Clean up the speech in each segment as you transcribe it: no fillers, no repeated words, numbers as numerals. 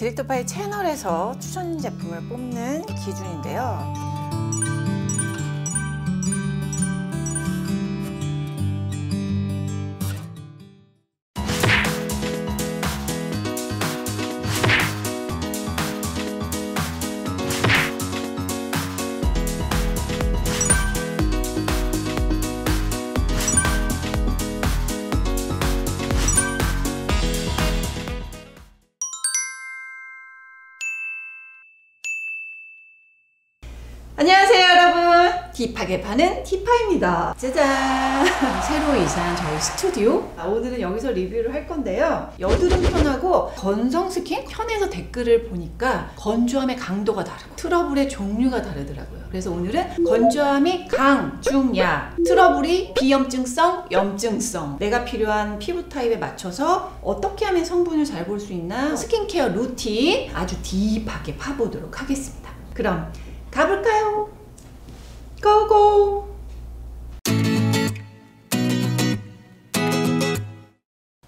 디렉터파이 채널에서 추천 제품을 뽑는 기준인데요. 안녕하세요 여러분, 딥하게 파는 딥파입니다. 짜잔! 새로 이사한 저희 스튜디오, 오늘은 여기서 리뷰를 할 건데요. 여드름 편하고 건성 스킨? 편에서 댓글을 보니까 건조함의 강도가 다르고 트러블의 종류가 다르더라고요. 그래서 오늘은 건조함이 강, 중, 야, 트러블이 비염증성, 염증성, 내가 필요한 피부 타입에 맞춰서 어떻게 하면 성분을 잘 볼 수 있나 스킨케어 루틴 아주 딥하게 파보도록 하겠습니다. 그럼 가볼까요? 고고!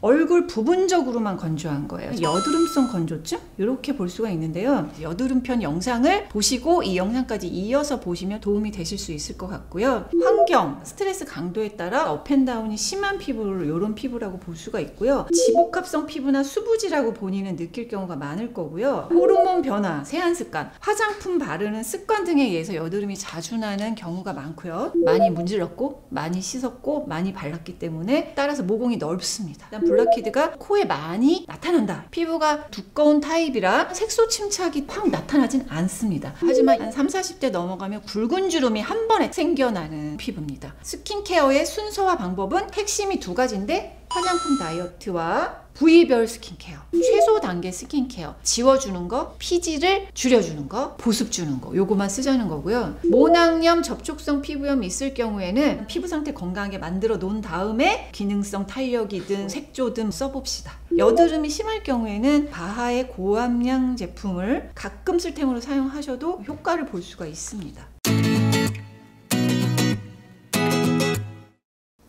얼굴 부분적으로만 건조한 거예요. 여드름성 건조증? 이렇게 볼 수가 있는데요. 여드름 편 영상을 보시고 이 영상까지 이어서 보시면 도움이 되실 수 있을 것 같고요. 환경, 스트레스 강도에 따라 업앤다운이 심한 피부를 이런 피부라고 볼 수가 있고요. 지복합성 피부나 수부지라고 본인은 느낄 경우가 많을 거고요. 호르몬 변화, 세안 습관, 화장품 바르는 습관 등에 의해서 여드름이 자주 나는 경우가 많고요. 많이 문질렀고 많이 씻었고 많이 발랐기 때문에 따라서 모공이 넓습니다. 블랙헤드가 코에 많이 나타난다. 피부가 두꺼운 타입이라 색소 침착이 확 나타나진 않습니다. 하지만 한 30, 40대 넘어가면 굵은 주름이 한 번에 생겨나는 피부입니다. 스킨케어의 순서와 방법은 핵심이 두 가지인데 화장품 다이어트와 부위별 스킨케어, 최소 단계 스킨케어, 지워주는 거, 피지를 줄여주는 거, 보습 주는 거, 요거만 쓰자는 거고요. 모낭염, 접촉성 피부염이 있을 경우에는 피부 상태 건강하게 만들어 놓은 다음에 기능성 탄력이든 색조든 써봅시다. 여드름이 심할 경우에는 바하의 고함량 제품을 가끔 쓸템으로 사용하셔도 효과를 볼 수가 있습니다.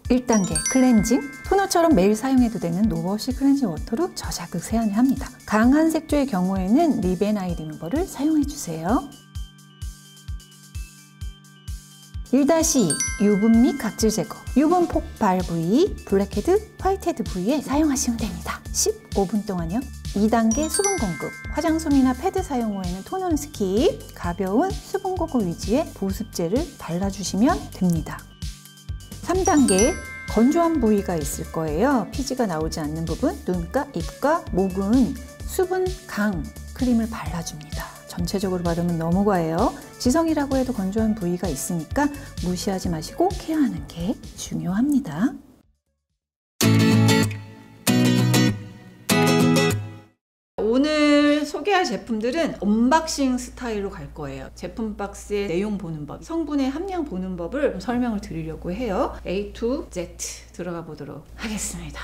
1단계 클렌징, 토너처럼 매일 사용해도 되는 노워시 클렌징 워터로 저자극 세안을 합니다. 강한 색조의 경우에는 립 앤 아이 리무버를 사용해주세요. 1-2 유분 및 각질 제거, 유분 폭발 부위, 블랙헤드, 화이트헤드 부위에 사용하시면 됩니다. 15분 동안요. 2단계 수분 공급, 화장솜이나 패드 사용 후에는 토너는 스킵, 가벼운 수분 공급 위주의 보습제를 발라주시면 됩니다. 3단계 건조한 부위가 있을 거예요. 피지가 나오지 않는 부분, 눈가, 입가, 목은 수분 강 크림을 발라줍니다. 전체적으로 바르면 너무 과해요. 지성이라고 해도 건조한 부위가 있으니까 무시하지 마시고 케어하는 게 중요합니다. 오늘 소개할 제품들은 언박싱 스타일로 갈 거예요. 제품 박스의 내용 보는 법, 성분의 함량 보는 법을 설명을 드리려고 해요. A to Z 들어가 보도록 하겠습니다.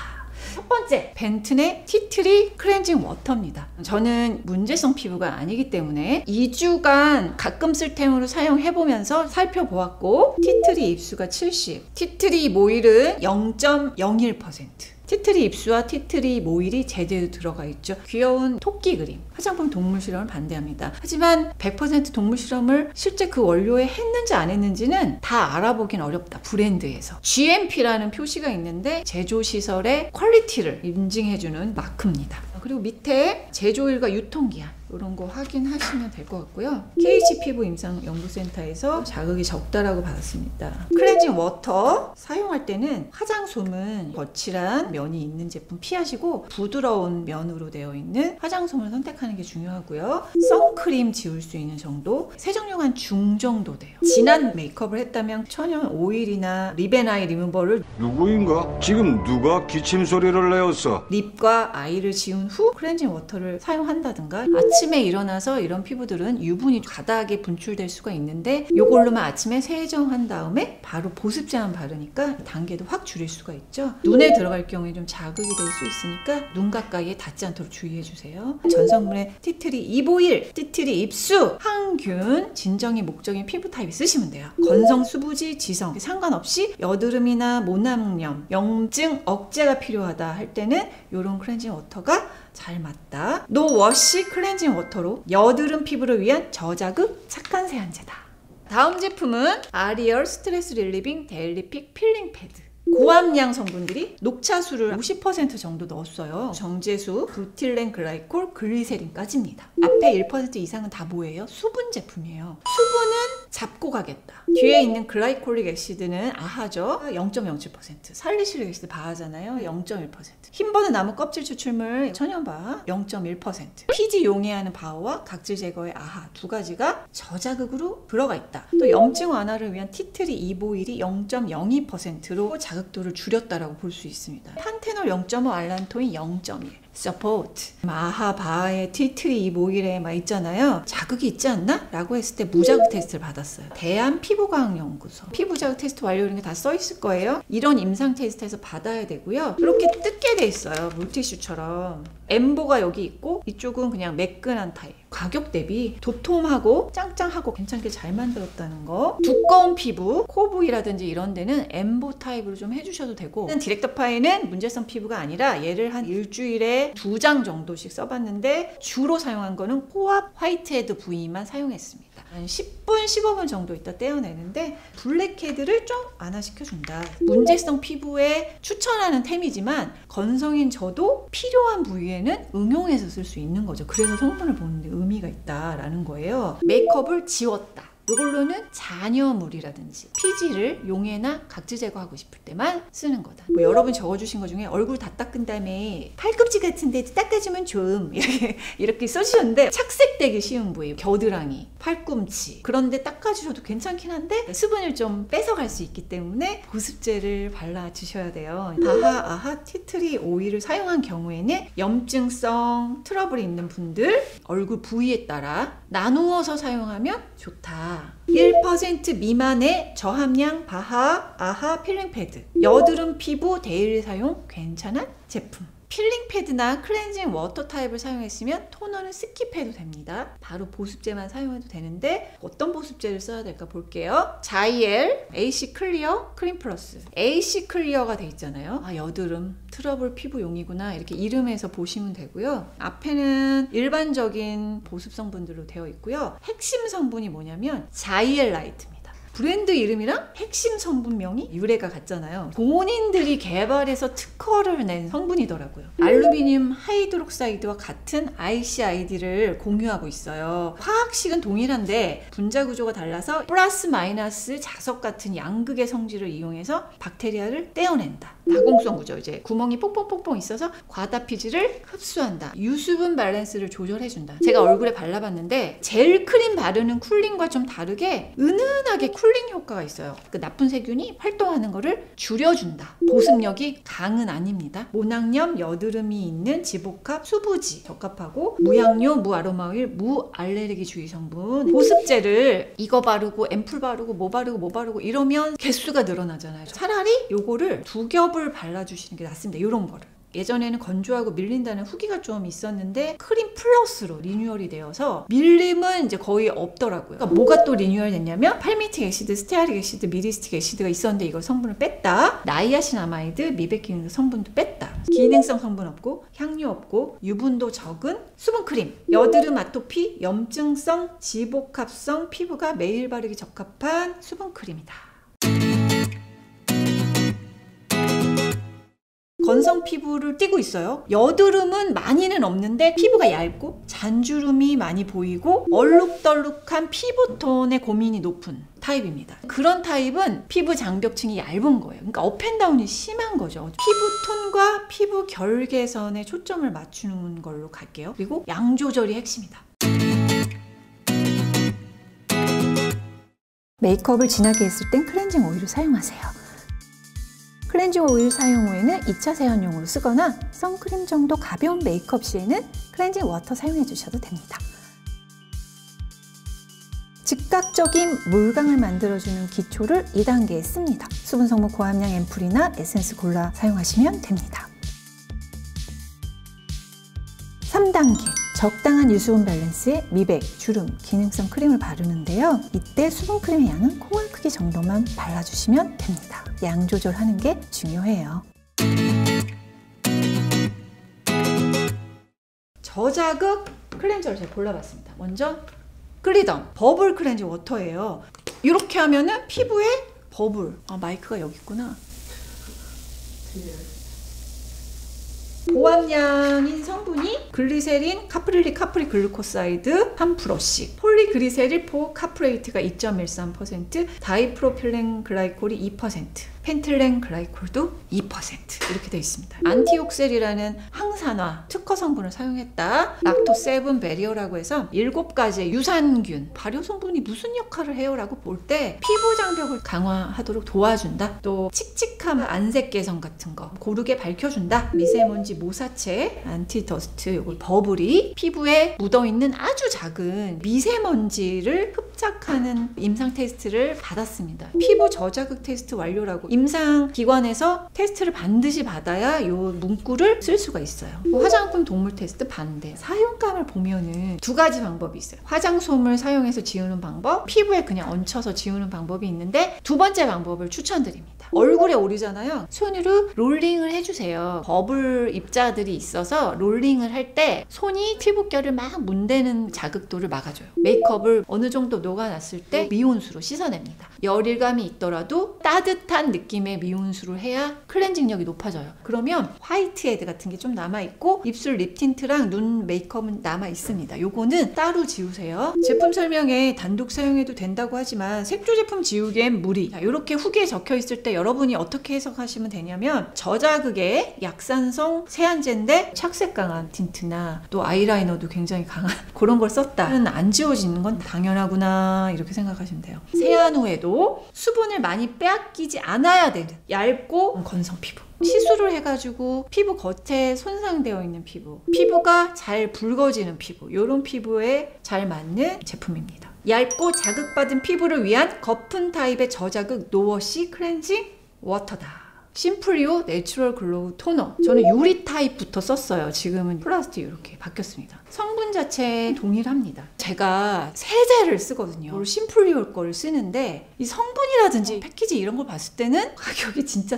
첫 번째, 벤튼의 티트리 클렌징 워터입니다. 저는 문제성 피부가 아니기 때문에 2주간 가끔 쓸템으로 사용해보면서 살펴보았고 티트리 입수가 70, 티트리 모일은 0.01%, 티트리 입수와 티트리 모일이 제대로 들어가 있죠. 귀여운 토끼 그림, 화장품 동물 실험을 반대합니다. 하지만 100% 동물 실험을 실제 그 원료에 했는지 안 했는지는 다 알아보긴 어렵다. 브랜드에서 GMP라는 표시가 있는데 제조시설의 퀄리티를 인증해주는 마크입니다. 그리고 밑에 제조일과 유통기한 이런 거 확인하시면 될 것 같고요. KH 피부 임상 연구센터에서 자극이 적다라고 받았습니다. 클렌징 워터 사용할 때는 화장솜은 거칠한 면이 있는 제품 피하시고 부드러운 면으로 되어 있는 화장솜을 선택하는 게 중요하고요. 선크림 지울 수 있는 정도, 세정력 한 중 정도 돼요. 진한 메이크업을 했다면 천연 오일이나 립 앤 아이 리무버를 누구인가? 지금 누가 기침 소리를 내었어? 립과 아이를 지운 후 클렌징 워터를 사용한다든가, 아침에 일어나서 이런 피부들은 유분이 가닥에 분출될 수가 있는데 이걸로만 아침에 세정한 다음에 바로 보습제만 바르니까 단계도 확 줄일 수가 있죠. 눈에 들어갈 경우에 좀 자극이 될 수 있으니까 눈 가까이에 닿지 않도록 주의해 주세요. 전성분의 티트리 입오일, 티트리 입수, 항균, 진정이 목적인 피부 타입이 쓰시면 돼요. 건성, 수부지, 지성 상관없이 여드름이나 모낭염, 염증 억제가 필요하다 할 때는 이런 클렌징 워터가 잘 맞다. 노 워시 클렌징 워터로 여드름 피부를 위한 저자극 착한 세안제다. 다음 제품은 아리얼 스트레스 릴리빙 데일리픽 필링 패드. 고함량 성분들이 녹차수를 50% 정도 넣었어요. 정제수, 부틸렌 글라이콜, 글리세린까지입니다. 앞에 1% 이상은 다 뭐예요? 수분 제품이에요. 수분은 잡고 가겠다. 뒤에 있는 글라이콜릭 애시드는 아하죠. 0.07%. 살리실릭 애시드 바하잖아요. 0.1%. 흰버드 나무 껍질 추출물 천연바하 0.1%. 피지 용해하는 바하와 각질 제거의 아하 두 가지가 저자극으로 들어가 있다. 또 염증 완화를 위한 티트리 이보일이 0.02%로 자극도를 줄였다라고 볼 수 있습니다. 판테놀 0.5, 알란토인 0.1. 서포트. 아하 바하의 티트리 이보일에 막 있잖아요. 자극이 있지 않나? 라고 했을 때 무자극 테스트를 받았어요. 대한피부과학연구소. 피부자극 테스트 완료 이런 게 다 써 있을 거예요. 이런 임상 테스트에서 받아야 되고요. 이렇게 뜯게 돼 있어요. 물티슈처럼. 엠보가 여기 있고 이쪽은 그냥 매끈한 타입. 가격 대비 도톰하고 짱짱하고 괜찮게 잘 만들었다는 거. 두꺼운 피부, 코 부위라든지 이런 데는 엠보 타입으로 좀 해주셔도 되고, 디렉터 파이는 문제성 피부가 아니라 얘를 한 일주일에 2장 정도씩 써봤는데 주로 사용한 거는 코앞 화이트헤드 부위만 사용했습니다. 한 10분, 15분 정도 있다 떼어내는데 블랙헤드를 좀 완화시켜준다. 문제성 피부에 추천하는 템이지만 건성인 저도 필요한 부위에는 응용해서 쓸 수 있는 거죠. 그래서 성분을 보는데 의미가 있다라는 거예요. 메이크업을 지웠다. 이걸로는 잔여물이라든지 피지를 용해나 각질 제거하고 싶을 때만 쓰는 거다. 뭐 여러분 적어주신 것 중에 얼굴 다 닦은 다음에 팔꿈치 같은데 닦아주면 좀 이렇게 써주셨는데 착색되기 쉬운 부위, 겨드랑이, 팔꿈치 그런데 닦아주셔도 괜찮긴 한데 수분을 좀 뺏어갈 수 있기 때문에 보습제를 발라주셔야 돼요. 바하, 아하, 티트리 오일을 사용한 경우에는 염증성 트러블이 있는 분들 얼굴 부위에 따라 나누어서 사용하면 좋다. 1% 미만의 저함량 바하, 아하 필링 패드. 여드름 피부 데일리 사용 괜찮은 제품. 필링 패드나 클렌징 워터 타입을 사용했으면 토너는 스킵해도 됩니다. 바로 보습제만 사용해도 되는데 어떤 보습제를 써야 될까 볼게요. 자이엘 AC 클리어 크림 플러스. AC 클리어가 돼 있잖아요. 아, 여드름 트러블 피부용이구나 이렇게 이름에서 보시면 되고요. 앞에는 일반적인 보습 성분들로 되어 있고요. 핵심 성분이 뭐냐면 자이엘 라이트입니다. 브랜드 이름이랑 핵심 성분명이 유래가 같잖아요. 본인들이 개발해서 특허를 낸 성분이더라고요. 알루미늄 하이드록사이드와 같은 ICID를 공유하고 있어요. 화학식은 동일한데 분자 구조가 달라서 플러스 마이너스 자석 같은 양극의 성질을 이용해서 박테리아를 떼어낸다. 다공성 구조, 이제 구멍이 뽕뽕뽕뽕 있어서 과다 피지를 흡수한다. 유수분 밸런스를 조절해준다. 제가 얼굴에 발라봤는데 젤 크림 바르는 쿨링과 좀 다르게 은은하게 쿨링 효과가 있어요. 그 나쁜 세균이 활동하는 거를 줄여준다. 보습력이 강은 아닙니다. 모낭염, 여드름이 있는 지복합, 수부지 적합하고 무향료, 무아로마오일, 무알레르기 주의 성분. 보습제를 이거 바르고 앰플 바르고 뭐 바르고 이러면 개수가 늘어나잖아요. 차라리 요거를 2겹을 발라주시는 게 낫습니다. 이런 거를. 예전에는 건조하고 밀린다는 후기가 좀 있었는데 크림 플러스로 리뉴얼이 되어서 밀림은 이제 거의 없더라고요. 그러니까 뭐가 또 리뉴얼 됐냐면 팔미틱 애시드, 스테아릭 애시드, 미리스틱 애시드가 있었는데 이걸 성분을 뺐다. 나이아신아마이드, 미백 기능 성분도 뺐다. 기능성 성분 없고 향료 없고 유분도 적은 수분 크림. 여드름, 아토피, 염증성, 지복합성 피부가 매일 바르기 적합한 수분 크림이다. 건성 피부를 띠고 있어요. 여드름은 많이는 없는데 피부가 얇고 잔주름이 많이 보이고 얼룩덜룩한 피부톤의 고민이 높은 타입입니다. 그런 타입은 피부 장벽층이 얇은 거예요. 그러니까 업앤다운이 심한 거죠. 피부톤과 피부 결 개선에 초점을 맞추는 걸로 갈게요. 그리고 양 조절이 핵심이다. 메이크업을 진하게 했을 땐 클렌징 오일을 사용하세요. 클렌징 오일 사용 후에는 2차 세안용으로 쓰거나 선크림 정도 가벼운 메이크업 시에는 클렌징 워터 사용해 주셔도 됩니다. 즉각적인 물광을 만들어주는 기초를 2단계에 씁니다. 수분 성분 고함량 앰플이나 에센스 골라 사용하시면 됩니다. 3단계 적당한 유수분 밸런스의 미백, 주름, 기능성 크림을 바르는데요. 이때 수분 크림의 양은 콩알 크기 정도만 발라주시면 됩니다. 양 조절하는 게 중요해요. 저자극 클렌저를 제가 골라봤습니다. 먼저 클리덤 버블 클렌징 워터예요. 이렇게 하면은 피부에 버블. 마이크가 여기 있구나. 고함량인 성분이 글리세린, 카프릴릭, 카프리글루코사이드 3%씩, 폴리그리세릴 포카프레이트가 2.13%, 다이프로필렌 글라이콜이 2%, 펜틸렌 글라이콜도 2% 이렇게 되어 있습니다. 안티옥셀이라는 항산화 특허 성분을 사용했다. 락토세븐 베리어라고 해서 7가지의 유산균, 발효 성분이 무슨 역할을 해요라고 볼 때 피부 장벽을 강화하도록 도와준다. 또 칙칙함, 안색 개선 같은 거 고르게 밝혀준다. 미세먼지 모사체, 안티더스트, 요걸 버블이 피부에 묻어있는 아주 작은 미세먼지를 흡착하는 임상 테스트를 받았습니다. 피부 저자극 테스트 완료라고 임상기관에서 테스트를 반드시 받아야 요 문구를 쓸 수가 있어요. 화장품 동물 테스트 반대. 사용감을 보면은 2가지 방법이 있어요. 화장솜을 사용해서 지우는 방법, 피부에 그냥 얹혀서 지우는 방법이 있는데 2번째 방법을 추천드립니다. 얼굴에 오르잖아요. 손으로 롤링을 해주세요. 버블 입자들이 있어서 롤링을 할 때 손이 피부결을 막 문대는 자극도를 막아줘요. 메이크업을 어느 정도 녹아놨을 때 미온수로 씻어냅니다. 열일감이 있더라도 따뜻한 느낌의 미온수를 해야 클렌징력이 높아져요. 그러면 화이트헤드 같은 게 좀 남아있고 입술 립 틴트랑 눈 메이크업은 남아있습니다. 요거는 따로 지우세요. 제품 설명에 단독 사용해도 된다고 하지만 색조 제품 지우기엔 무리. 이렇게 후기에 적혀있을 때 여러분이 어떻게 해석하시면 되냐면 저자극의 약산성 세안제인데 착색 강한 틴트나 또 아이라이너도 굉장히 강한 그런 걸 썼다는 안 지워지는 건 당연하구나 이렇게 생각하시면 돼요. 세안 후에도 수분을 많이 빼앗기지 않아야 되는 얇고 건성 피부. 시술을 해가지고 피부 겉에 손상되어 있는 피부가 잘 붉어지는 피부, 이런 피부에 잘 맞는 제품입니다. 얇고 자극받은 피부를 위한 거품 타입의 저자극 노워시 클렌징 워터다. 심플리오 내추럴 글로우 토너. 저는 유리 타입부터 썼어요. 지금은 플라스틱 이렇게 바뀌었습니다. 성분 자체는 동일합니다. 제가 세제를 쓰거든요. 심플리오 거를 쓰는데 이 성분이라든지 패키지 이런 걸 봤을 때는 가격이 진짜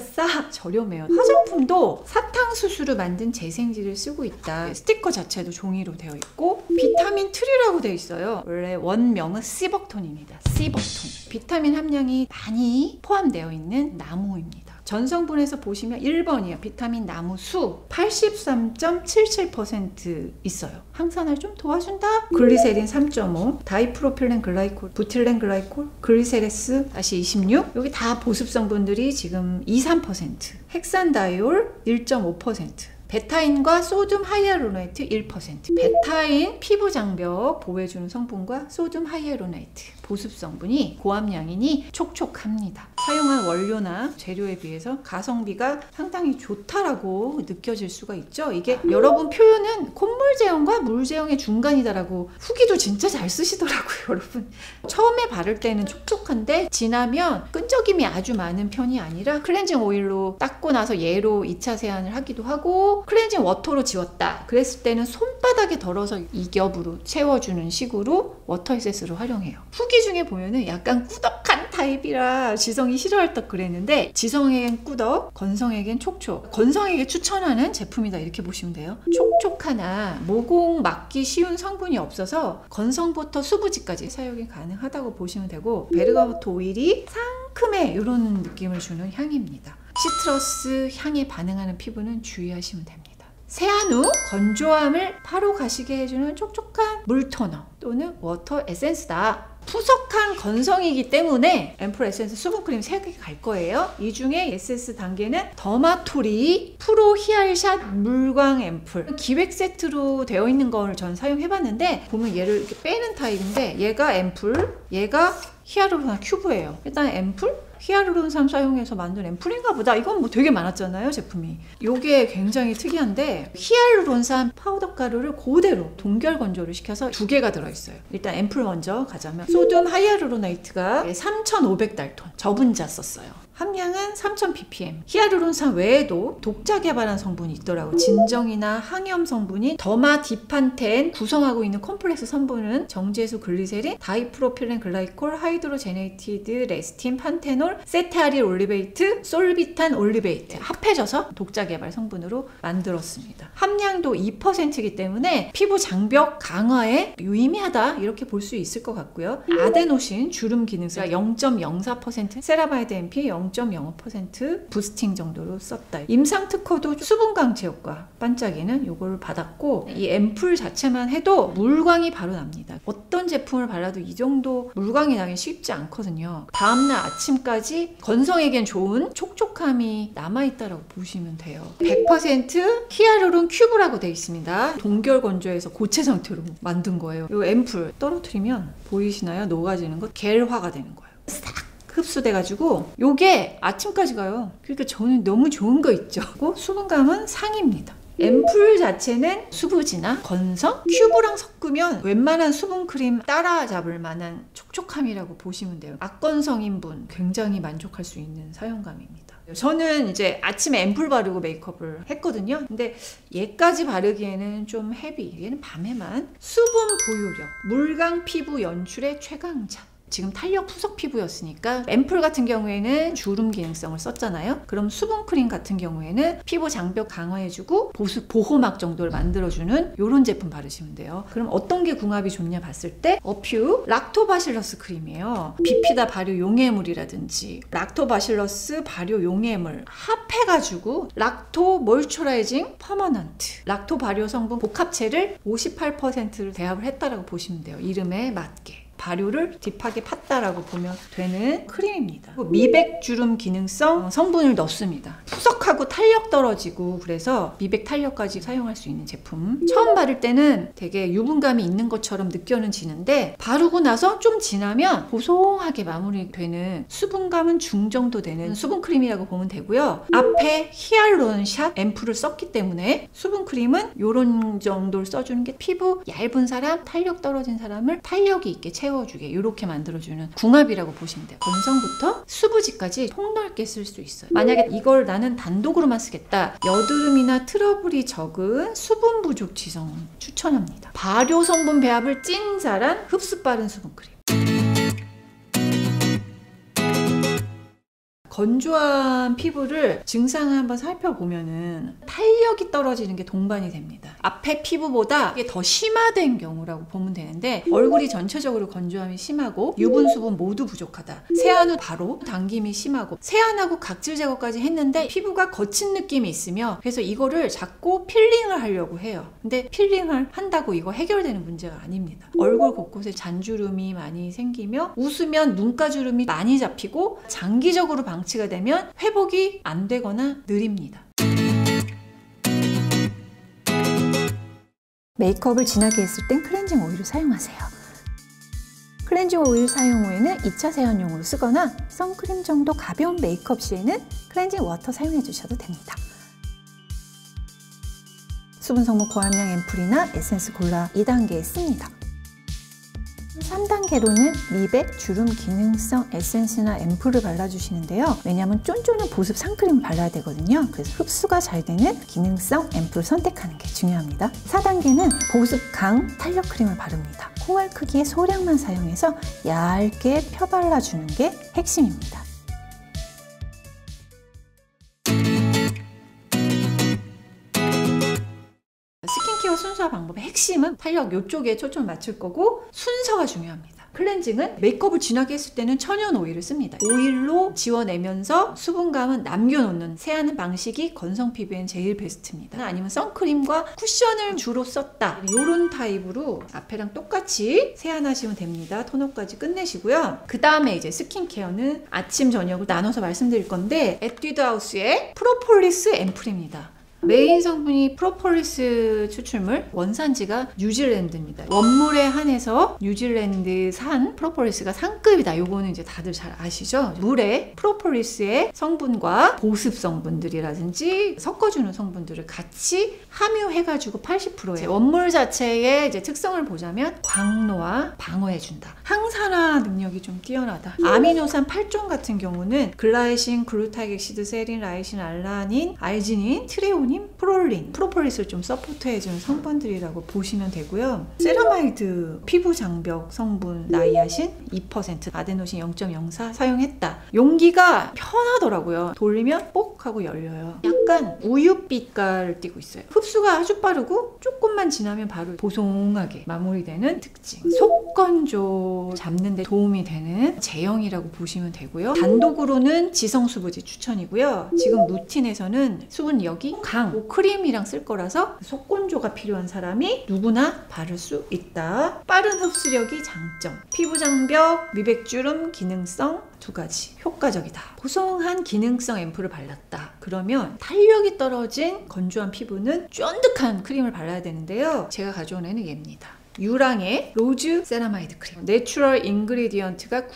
저렴해요. 화장품도 사탕수수로 만든 재생지를 쓰고 있다. 스티커 자체도 종이로 되어 있고 비타민 트리라고 되어 있어요. 원래 원명은 씨벅톤입니다. 씨벅톤. 비타민 함량이 많이 포함되어 있는 나무입니다. 전성분에서 보시면 1번이에요. 비타민 나무수 83.77% 있어요. 항산화를 좀 도와준다. 글리세린 3.5, 다이프로필렌 글라이콜, 부틸렌 글라이콜, 글리세레스 26. 여기 다 보습 성분들이 지금 3%, 헥산다이올 1.5%. 베타인과 소듐 하이알로네이트 1%. 베타인 피부 장벽 보호해주는 성분과 소듐 하이알로네이트 보습 성분이 고함량이니 촉촉합니다. 사용한 원료나 재료에 비해서 가성비가 상당히 좋다라고 느껴질 수가 있죠. 이게 여러분 표현은 콧물 제형과 물 제형의 중간이다라고 후기도 진짜 잘 쓰시더라고요. 여러분 처음에 바를 때는 촉촉한데 지나면 끈적임이 아주 많은 편이 아니라 클렌징 오일로 닦고 나서 얘로 2차 세안을 하기도 하고 클렌징 워터로 지웠다 그랬을 때는 손바닥에 덜어서 2겹으로 채워주는 식으로 워터 에센스를 활용해요. 후기 중에 보면은 약간 꾸덕한 타입이라 지성이 싫어할 듯 그랬는데 지성에겐 꾸덕, 건성에겐 촉촉. 건성에게 추천하는 제품이다 이렇게 보시면 돼요. 촉촉하나 모공 막기 쉬운 성분이 없어서 건성부터 수부지까지 사용이 가능하다고 보시면 되고 베르가모트 오일이 상큼해 이런 느낌을 주는 향입니다. 시트러스 향에 반응하는 피부는 주의하시면 됩니다. 세안 후 건조함을 바로 가시게 해주는 촉촉한 물 토너 또는 워터 에센스다. 푸석한 건성이기 때문에 앰플 에센스 수분크림 3개 갈 거예요. 이 중에 SS 단계는 더마토리 프로 히알샷 물광 앰플 기획 세트로 되어 있는 걸 전 사용해봤는데 보면 얘를 이렇게 빼는 타입인데 얘가 앰플, 얘가 히아루론산 큐브예요. 일단 앰플, 히아루론산 사용해서 만든 앰플인가 보다. 이건 뭐 되게 많았잖아요, 제품이. 이게 굉장히 특이한데 히알루론산 파우더 가루를 그대로 동결 건조를 시켜서 2개가 들어있어요. 일단 앰플 먼저 가자면 소듐 하이알루로네이트가 3,500달톤 저분자 썼어요. 함량은 3000ppm. 히알루론산 외에도 독자 개발한 성분이 있더라고요. 진정이나 항염 성분이 더마디판텐 구성하고 있는 콤플렉스 성분은 정제수 글리세린, 다이프로필렌 글라이콜, 하이드로제네이티드 레스틴, 판테놀, 세테아릴 올리베이트, 솔비탄 올리베이트 합해져서 독자 개발 성분으로 만들었습니다. 함량도 2%이기 때문에 피부 장벽 강화에 유의미하다 이렇게 볼 수 있을 것 같고요. 아데노신 주름 기능성 0.04%, 세라마이드 MP 0.05% 부스팅 정도로 썼다. 임상 특허도 수분 강체 효과 반짝이는 요걸 받았고, 이 앰플 자체만 해도 물광이 바로 납니다. 어떤 제품을 발라도 이 정도 물광이 나기 쉽지 않거든요. 다음날 아침까지 건성에겐 좋은 촉촉함이 남아있다고 보시면 돼요. 100% 히알루론 큐브라고 되어 있습니다. 동결 건조해서 고체 상태로 만든 거예요. 이 앰플 떨어뜨리면 보이시나요? 녹아지는 거 겔화가 되는 거예요. 싹 흡수돼가지고 요게 아침까지 가요. 그러니까 저는 너무 좋은 거 있죠. 수분감은 상입니다. 앰플 자체는 수부지나 건성, 큐브랑 섞으면 웬만한 수분크림 따라잡을 만한 촉촉함이라고 보시면 돼요. 악건성인 분 굉장히 만족할 수 있는 사용감입니다. 저는 이제 아침에 앰플 바르고 메이크업을 했거든요. 근데 얘까지 바르기에는 좀 헤비. 얘는 밤에만. 수분 보유력, 물광 피부 연출의 최강자. 지금 탄력 푸석 피부였으니까 앰플 같은 경우에는 주름 기능성을 썼잖아요. 그럼 수분크림 같은 경우에는 피부 장벽 강화해주고 보습 보호막 정도를 만들어주는 이런 제품 바르시면 돼요. 그럼 어떤 게 궁합이 좋냐 봤을 때 어퓨 락토바실러스 크림이에요. 비피다 발효 용해물이라든지 락토바실러스 발효 용해물 합해가지고 락토 모이스처라이징 퍼머넌트 락토 발효 성분 복합체를 58%를 배합을 했다라고 보시면 돼요. 이름에 맞게. 발효를 딥하게 팠다라고 보면 되는 크림입니다. 미백 주름 기능성 성분을 넣습니다. 푸석하고 탄력 떨어지고 그래서 미백 탄력까지 사용할 수 있는 제품. 처음 바를 때는 되게 유분감이 있는 것처럼 느껴지는데 바르고 나서 좀 지나면 보송하게 마무리되는 수분감은 중정도 되는 수분크림이라고 보면 되고요. 앞에 히알루론샷 앰플을 썼기 때문에 수분크림은 이런 정도를 써주는 게 피부 얇은 사람, 탄력 떨어진 사람을 탄력이 있게 채워주게 이렇게 만들어주는 궁합이라고 보시면 돼요. 건성부터 수부지까지 폭넓게 쓸 수 있어요. 만약에 이걸 나는 단독으로만 쓰겠다. 여드름이나 트러블이 적은 수분 부족 지성 추천합니다. 발효 성분 배합을 찐잘한 흡수 빠른 수분크림. 건조한 피부를 증상을 한번 살펴보면은 탄력이 떨어지는 게 동반이 됩니다. 앞에 피부보다 이게 더 심화된 경우라고 보면 되는데 얼굴이 전체적으로 건조함이 심하고 유분, 수분 모두 부족하다. 세안 후 바로 당김이 심하고 세안하고 각질 제거까지 했는데 피부가 거친 느낌이 있으며 그래서 이거를 자꾸 필링을 하려고 해요. 근데 필링을 한다고 이거 해결되는 문제가 아닙니다. 얼굴 곳곳에 잔주름이 많이 생기며 웃으면 눈가주름이 많이 잡히고 장기적으로 방치가 되면 회복이 안 되거나 느립니다. 메이크업을 진하게 했을 땐 클렌징 오일을 사용하세요. 클렌징 오일 사용 후에는 2차 세안용으로 쓰거나 선크림 정도 가벼운 메이크업 시에는 클렌징 워터 사용해 주셔도 됩니다. 수분 성분 고함량 앰플이나 에센스 골라 2단계에 씁니다. 3단계로는 미백, 주름 기능성 에센스나 앰플을 발라주시는데요. 왜냐하면 쫀쫀한 보습 상크림을 발라야 되거든요. 그래서 흡수가 잘 되는 기능성 앰플을 선택하는 게 중요합니다. 4단계는 보습 강 탄력 크림을 바릅니다. 콩알 크기의 소량만 사용해서 얇게 펴발라주는 게 핵심입니다. 스킨케어 순서 방법의 핵심은 탄력 이쪽에 초점을 맞출 거고 순서가 중요합니다. 클렌징은 메이크업을 진하게 했을 때는 천연 오일을 씁니다. 오일로 지워내면서 수분감은 남겨놓는 세안하는 방식이 건성 피부엔 제일 베스트입니다. 아니면 선크림과 쿠션을 주로 썼다. 이런 타입으로 앞에랑 똑같이 세안하시면 됩니다. 토너까지 끝내시고요. 그 다음에 이제 스킨케어는 아침, 저녁을 나눠서 말씀드릴 건데 에뛰드 하우스의 프로폴리스 앰플입니다. 메인 성분이 프로폴리스 추출물, 원산지가 뉴질랜드입니다. 원물에 한해서 뉴질랜드산 프로폴리스가 상급이다. 요거는 이제 다들 잘 아시죠? 물에 프로폴리스의 성분과 보습 성분들이라든지 섞어주는 성분들을 같이 함유해가지고 80%의 원물 자체의 이제 특성을 보자면 광노화, 방어해준다. 항산화 능력이 좀 뛰어나다. 아미노산 8종 같은 경우는 글라이신, 글루타기엑시드, 세린, 라이신, 알라닌, 알지닌, 트레오닌, 프롤린, 프로폴리스를 좀 서포트해주는 성분들이라고 보시면 되고요. 세라마이드, 피부 장벽 성분, 나이아신 2%, 아데노신 0.04 사용했다. 용기가 편하더라고요. 돌리면 뽁 하고 열려요. 약간 우유빛깔을 띠고 있어요. 흡수가 아주 빠르고 조금만 지나면 바로 보송하게 마무리되는 특징. 속건조 잡는 데 도움이 되는 제형이라고 보시면 되고요. 단독으로는 지성수부지 추천이고요. 지금 루틴에서는 수분 여기 강, 크림이랑 쓸 거라서 속건조가 필요한 사람이 누구나 바를 수 있다. 빠른 흡수력이 장점. 피부 장벽, 미백주름, 기능성 두 가지 효과적이다. 보송한 기능성 앰플을 발랐다. 그러면 탄력이 떨어진 건조한 피부는 쫀득한 크림을 발라야 되는데요. 제가 가져온 애는 얘입니다. 유랑의 로즈 세라마이드 크림. 내추럴 인그리디언트가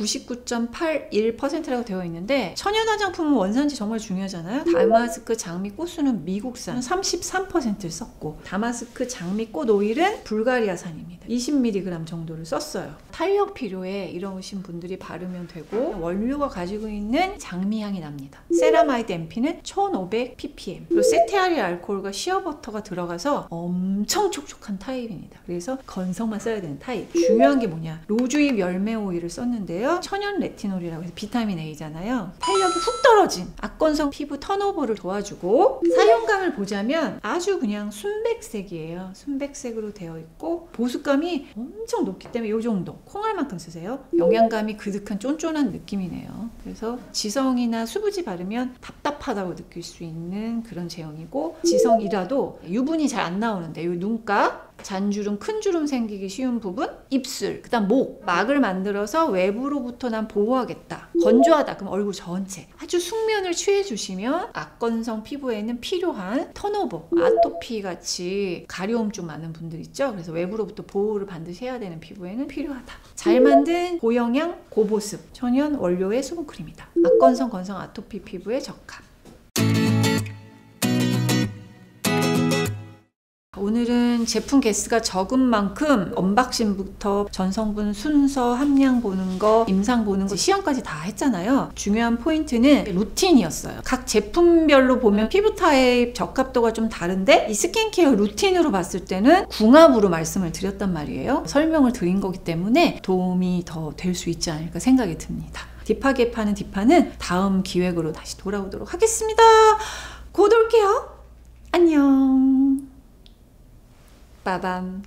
99.81%라고 되어 있는데 천연 화장품은 원산지 정말 중요하잖아요. 다마스크 장미꽃수는 미국산 33%를 썼고 다마스크 장미꽃 오일은 불가리아산입니다. 20mg 정도를 썼어요. 탄력 필요해 이러신 분들이 바르면 되고 원료가 가지고 있는 장미향이 납니다. 세라마이드 MP는 1500ppm 그리고 세테아릴 알코올과 시어버터가 들어가서 엄청 촉촉한 타입입니다. 그래서 건성만 써야 되는 타입. 중요한 게 뭐냐, 로즈잎 열매 오일을 썼는데요. 천연 레티놀이라고 해서 비타민 A잖아요. 탄력이 훅 떨어진 악건성 피부 턴오버를 도와주고, 사용감을 보자면 아주 그냥 순백색이에요. 순백색으로 되어 있고 보습감이 엄청 높기 때문에 이 정도, 콩알만큼 쓰세요. 영양감이 그득한 쫀쫀한 느낌이네요. 그래서 지성이나 수부지 바르면 답답하다고 느낄 수 있는 그런 제형이고, 지성이라도 유분이 잘 안 나오는데 이 눈가, 잔주름, 큰 주름 생기기 쉬운 부분, 입술, 그 다음 목, 막을 만들어서 외부로부터 난 보호하겠다. 건조하다. 그럼 얼굴 전체 아주 숙면을 취해주시면 악건성 피부에는 필요한 턴오버, 아토피 같이 가려움 좀 많은 분들 있죠. 그래서 외부로부터 보호를 반드시 해야 되는 피부에는 필요하다. 잘 만든 고영양, 고보습, 천연 원료의 수분크림이다. 악건성, 건성, 아토피 피부에 적합. 오늘은 제품 개수가 적은 만큼 언박싱부터 전성분 순서, 함량 보는 거, 임상 보는 거, 시험까지 다 했잖아요. 중요한 포인트는 루틴이었어요. 각 제품별로 보면 피부 타입 적합도가 좀 다른데 이 스킨케어 루틴으로 봤을 때는 궁합으로 말씀을 드렸단 말이에요. 설명을 드린 거기 때문에 도움이 더 될 수 있지 않을까 생각이 듭니다. 딥하게 파는 딥파는 다음 기획으로 다시 돌아오도록 하겠습니다. 곧 올게요. 안녕. 빠밤.